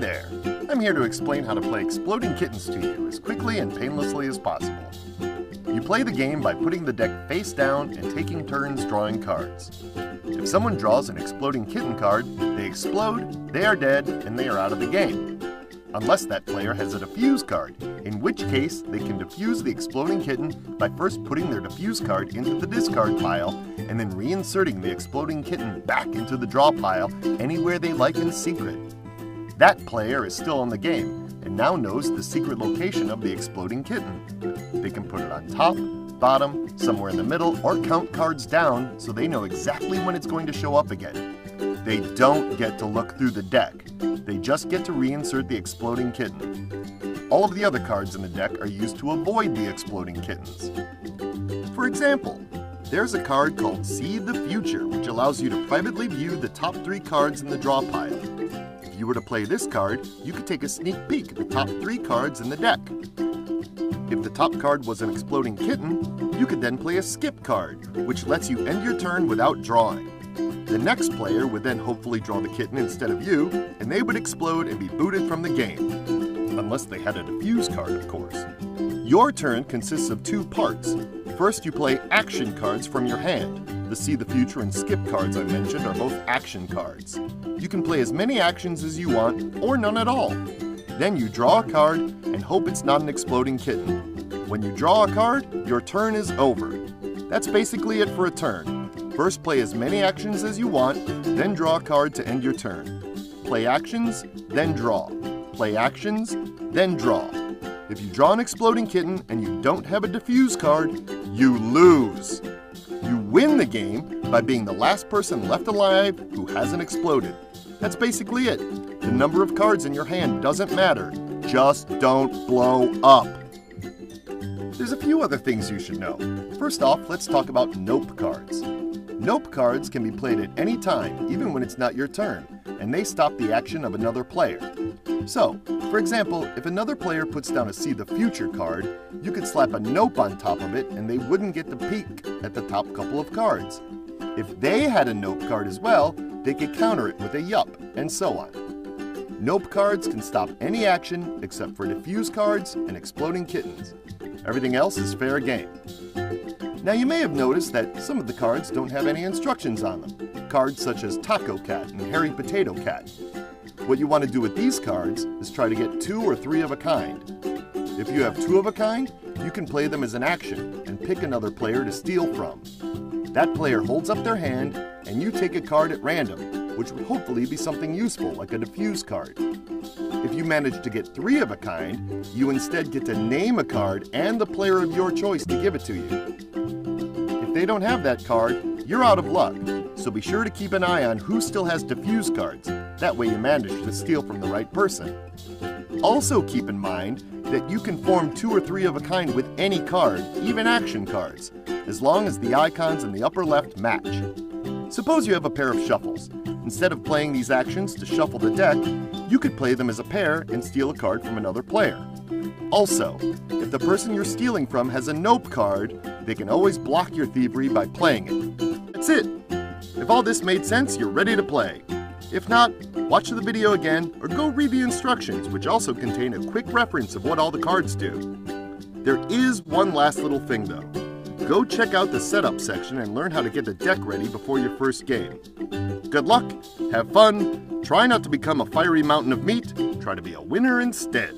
there! I'm here to explain how to play Exploding Kittens to you as quickly and painlessly as possible. You play the game by putting the deck face down and taking turns drawing cards. If someone draws an Exploding Kitten card, they explode, they are dead, and they are out of the game. Unless that player has a defuse card, in which case they can defuse the Exploding Kitten by first putting their defuse card into the discard pile and then reinserting the Exploding Kitten back into the draw pile anywhere they like in secret. That player is still in the game and now knows the secret location of the Exploding Kitten. They can put it on top, bottom, somewhere in the middle, or count cards down so they know exactly when it's going to show up again. They don't get to look through the deck. They just get to reinsert the Exploding Kitten. All of the other cards in the deck are used to avoid the Exploding Kittens. For example, there's a card called See the Future, which allows you to privately view the top 3 cards in the draw pile. If you were to play this card, you could take a sneak peek at the top 3 cards in the deck. If the top card was an Exploding Kitten, you could then play a skip card, which lets you end your turn without drawing. The next player would then hopefully draw the kitten instead of you, and they would explode and be booted from the game. Unless they had a defuse card, of course. Your turn consists of 2 parts. First, you play action cards from your hand. The See the Future and skip cards I mentioned are both action cards. You can play as many actions as you want, or none at all. Then you draw a card and hope it's not an Exploding Kitten. When you draw a card, your turn is over. That's basically it for a turn. First, play as many actions as you want, then draw a card to end your turn. Play actions, then draw. Play actions, then draw. If you draw an Exploding Kitten and you don't have a defuse card, you lose. You win the game by being the last person left alive who hasn't exploded. That's basically it. The number of cards in your hand doesn't matter. Just don't blow up. There's a few other things you should know. First off, let's talk about nope cards. Nope cards can be played at any time, even when it's not your turn, and they stop the action of another player. So, for example, if another player puts down a See the Future card, you could slap a nope on top of it and they wouldn't get to peek at the top couple of cards. If they had a nope card as well, they could counter it with a yup, and so on. Nope cards can stop any action except for defuse cards and Exploding Kittens. Everything else is fair game. Now you may have noticed that some of the cards don't have any instructions on them. Cards such as Taco Cat and Hairy Potato Cat. What you want to do with these cards is try to get 2 or 3 of a kind. If you have 2 of a kind, you can play them as an action and pick another player to steal from. That player holds up their hand and you take a card at random, which would hopefully be something useful like a defuse card. If you manage to get 3 of a kind, you instead get to name a card and the player of your choice to give it to you. If they don't have that card, you're out of luck, so be sure to keep an eye on who still has defuse cards. That way you manage to steal from the right person. Also keep in mind that you can form 2 or 3 of a kind with any card, even action cards, as long as the icons in the upper left match. Suppose you have a pair of shuffles. Instead of playing these actions to shuffle the deck, you could play them as a pair and steal a card from another player. Also, if the person you're stealing from has a nope card, they can always block your thievery by playing it. That's it! If all this made sense, you're ready to play. If not, watch the video again or go read the instructions, which also contain a quick reference of what all the cards do. There is one last little thing though. Go check out the setup section and learn how to get the deck ready before your first game. Good luck, have fun, try not to become a fiery mountain of meat, try to be a winner instead.